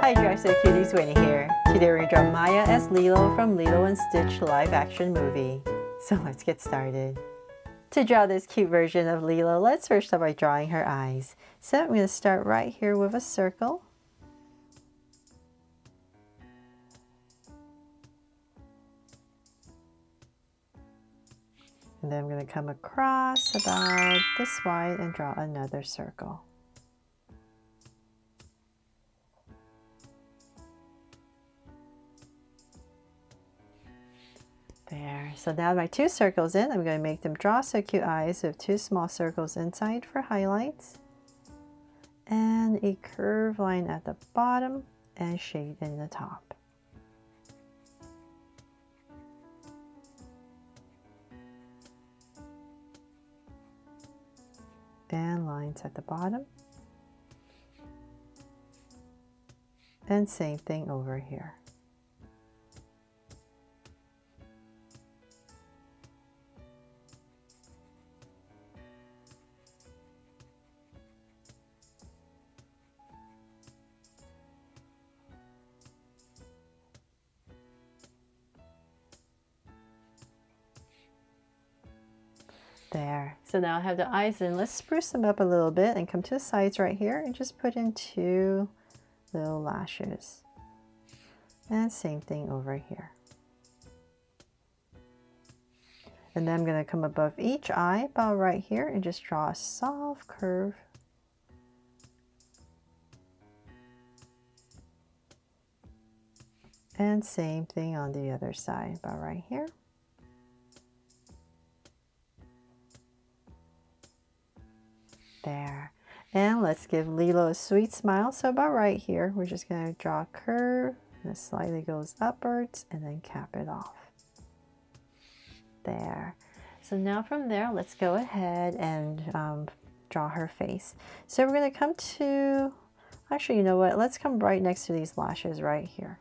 Hi Dresser Cuties, Winnie here. Today we're going to draw Maya as Lilo from Lilo and Stitch live action movie. So let's get started. To draw this cute version of Lilo, let's first start by drawing her eyes. So I'm going to start right here with a circle. And then I'm going to come across about this wide and draw another circle. There. So now my two circles in, I'm going to make them draw so cute eyes with two small circles inside for highlights. And a curved line at the bottom and shade in the top. And lines at the bottom. And same thing over here. There. So now I have the eyes in. Let's spruce them up a little bit and come to the sides right here and just put in two little lashes. And same thing over here. And then I'm going to come above each eye about right here and just draw a soft curve. And same thing on the other side about right here. There. And let's give Lilo a sweet smile. So about right here, we're just going to draw a curve and it slightly goes upwards and then cap it off. There. So now from there, let's go ahead and draw her face. So we're going to come to, actually, you know what? Let's come right next to these lashes right here.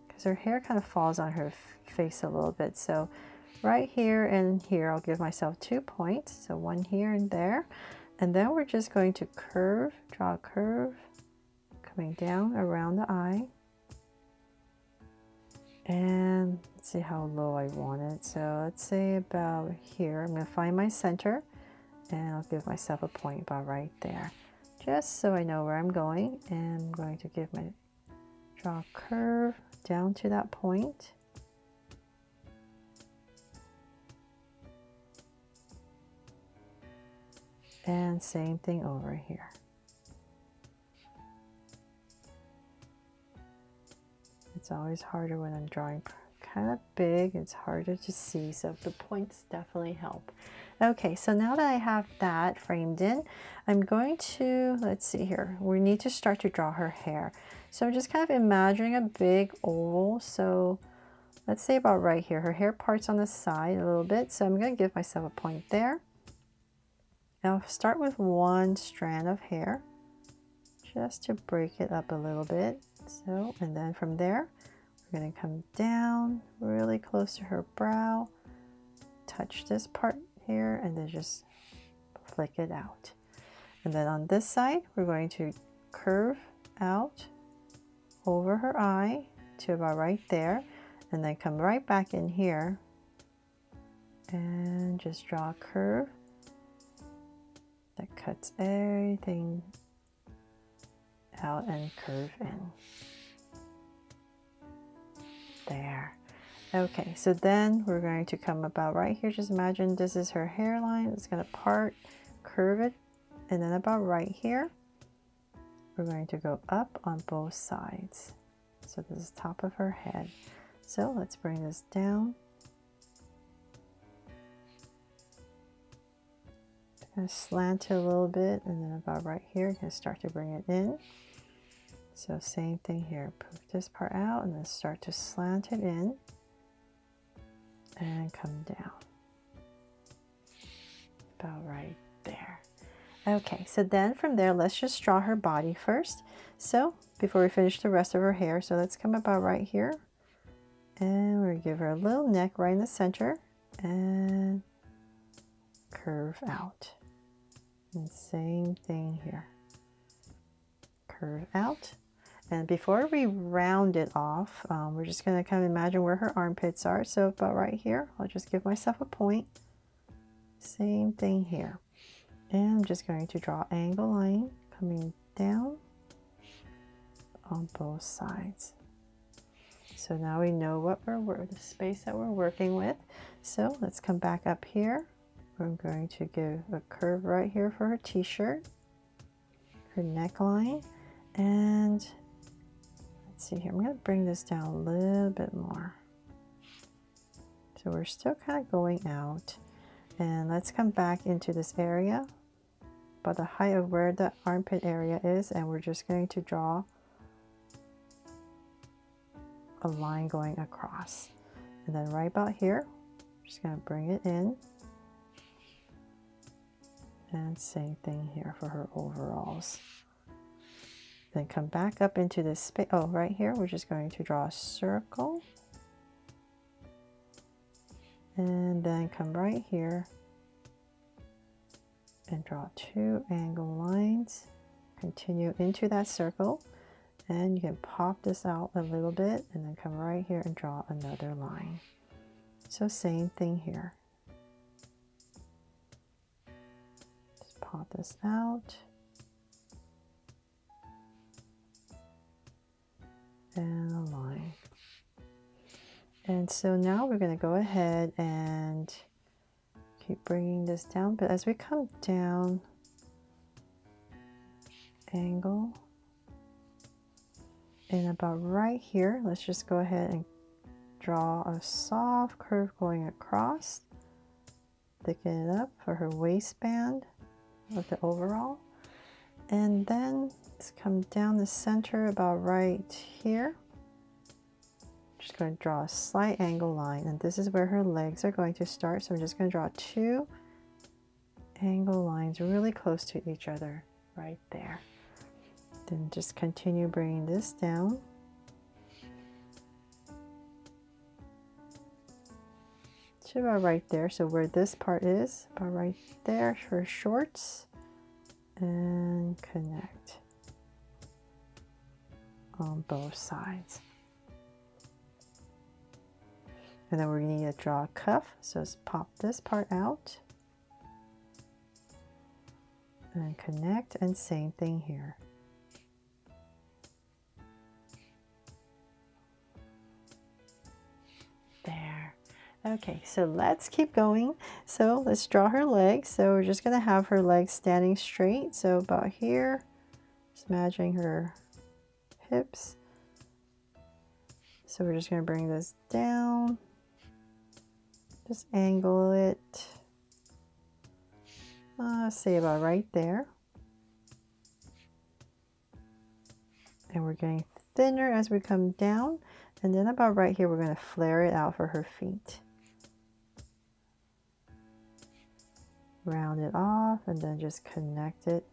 Because her hair kind of falls on her face a little bit. So right here and here, I'll give myself 2 points. So one here and there. And then we're just going to curve, draw a curve, coming down around the eye. And let's see how low I want it. So let's say about here. I'm going to find my center and I'll give myself a point about right there. Just so I know where I'm going. And I'm going to draw a curve down to that point. And same thing over here. It's always harder when I'm drawing kind of big. It's harder to see, so the points definitely help. Okay, so now that I have that framed in, I'm going to, let's see here, we need to start to draw her hair. So I'm just kind of imagining a big oval. So let's say about right here. Her hair parts on the side a little bit, so I'm going to give myself a point there. Now I'll start with one strand of hair just to break it up a little bit. So, and then from there, we're going to come down really close to her brow, touch this part here, and then just flick it out. And then on this side, we're going to curve out over her eye to about right there, and then come right back in here and just draw a curve that cuts everything out and curve in. There. Okay, so then we're going to come about right here. Just imagine this is her hairline. It's going to part, curve it, and then about right here, we're going to go up on both sides. So this is top of her head. So let's bring this down. Kind of slant it a little bit, and then about right here, you can start to bring it in. So same thing here, poke this part out and then start to slant it in and come down. About right there. Okay, so then from there, let's just draw her body first. So before we finish the rest of her hair, so let's come about right here. And we're gonna give her a little neck right in the center and curve out. And same thing here. Curve out. And before we round it off, we're just going to kind of imagine where her armpits are. So about right here, I'll just give myself a point. Same thing here. And I'm just going to draw angle line coming down on both sides. So now we know what the space that we're working with. So let's come back up here. I'm going to give a curve right here for her t-shirt, her neckline, and let's see here. I'm going to bring this down a little bit more. So we're still kind of going out, and let's come back into this area, about the height of where the armpit area is, and we're just going to draw a line going across. And then right about here, I'm just going to bring it in. And same thing here for her overalls. Then come back up into this space. Oh, right here, we're just going to draw a circle. And then come right here and draw 2 angle lines. Continue into that circle. And you can pop this out a little bit and then come right here and draw another line. So same thing here. Just pop this out. And a line. And so now we're going to go ahead and keep bringing this down. But as we come down, angle. And about right here, let's just go ahead and draw a soft curve going across. Thicken it up for her waistband with the overall. And then let's come down the center about right here. Just going to draw a slight angle line, and this is where her legs are going to start. So I'm just going to draw 2 angle lines really close to each other right there. Then just continue bringing this down. To about right there, so where this part is, about right there for shorts. And connect on both sides. And then we're going to need to draw a cuff, so let's pop this part out. And connect, and same thing here. There. Okay, so let's keep going. So let's draw her legs. So we're just going to have her legs standing straight. So about here, just imagining her hips. So we're just going to bring this down. Just angle it. Say about right there. And we're getting thinner as we come down. And then about right here, we're going to flare it out for her feet. Round it off and then just connect it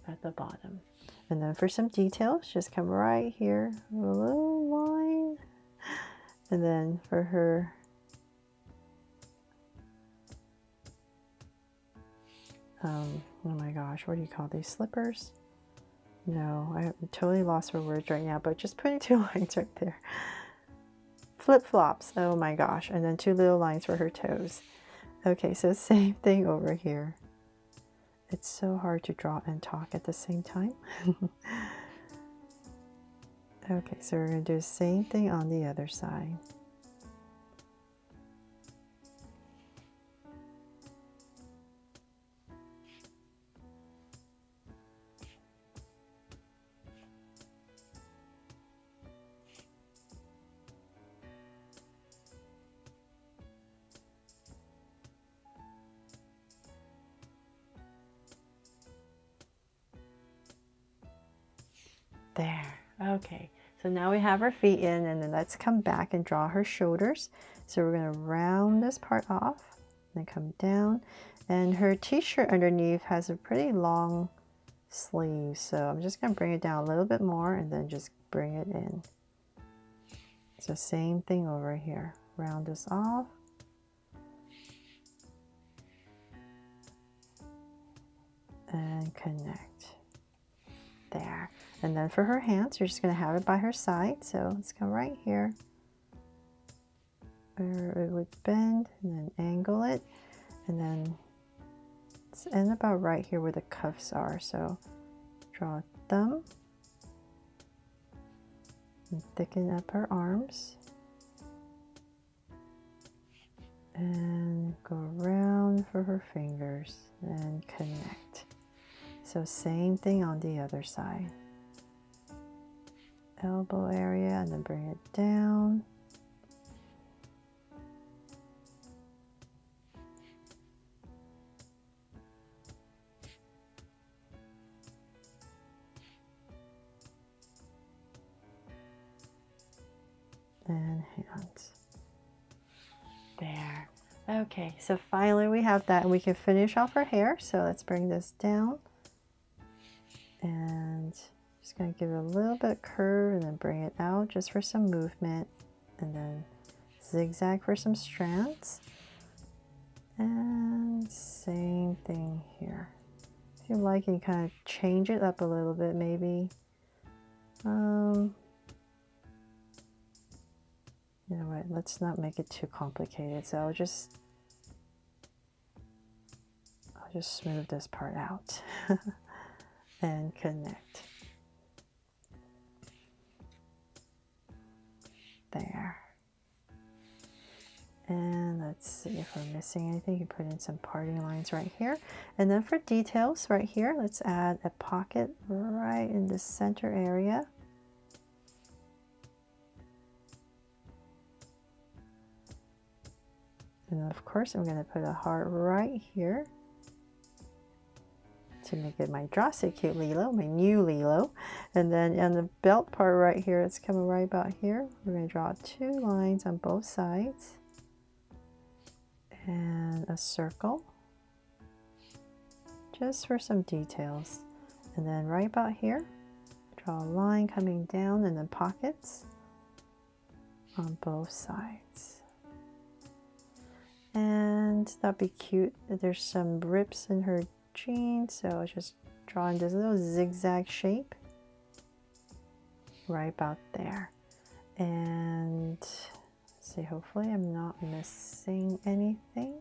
at the bottom. And then for some details, just come right here, a little line. And then for her oh my gosh, what do you call these, slippers? No, I totally lost for words right now, but just putting 2 lines right there. Flip-flops, oh my gosh, and then 2 little lines for her toes. Okay, so same thing over here. It's so hard to draw and talk at the same time. Okay, so we're going to do the same thing on the other side. There. Okay, so now we have her feet in, and then let's come back and draw her shoulders. So we're going to round this part off, then come down, and her t-shirt underneath has a pretty long sleeve, so I'm just going to bring it down a little bit more and then just bring it in. So same thing over here. Round this off. And connect. There. And then for her hands, you're just going to have it by her side. So let's go right here where it would bend, and then angle it, and then it's end about right here where the cuffs are. So draw a thumb and thicken up her arms. And go around for her fingers and connect. So same thing on the other side. Elbow area, and then bring it down. And hands. There. Okay, so finally we have that, and we can finish off her hair. So let's bring this down. And just going to give it a little bit of curve and then bring it out just for some movement, and then zigzag for some strands. And same thing here. If you like, you can kind of change it up a little bit maybe. You know what, let's not make it too complicated. So I'll just smooth this part out and connect. There. And let's see if we're missing anything. You put in some parting lines right here. And then for details right here, let's add a pocket right in the center area. And of course, I'm going to put a heart right here to make it my Draw So Cute Lilo, my new Lilo. And then on the belt part right here, it's coming right about here. We're going to draw 2 lines on both sides and a circle just for some details. And then right about here, draw a line coming down, and then pockets on both sides. And that'd be cute. There's some rips in her jeans, so just drawing this little zigzag shape right about there. And let's see, hopefully I'm not missing anything.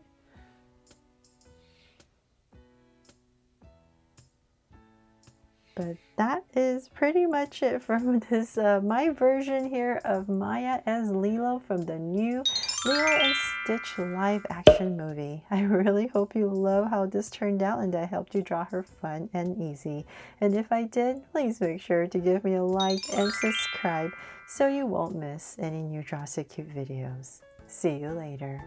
But that is pretty much it from this my version here of Maia as Lilo from the new Lilo and Stitch live action movie. I really hope you love how this turned out and that I helped you draw her fun and easy. And if I did, please make sure to give me a like and subscribe so you won't miss any new Draw So Cute videos. See you later.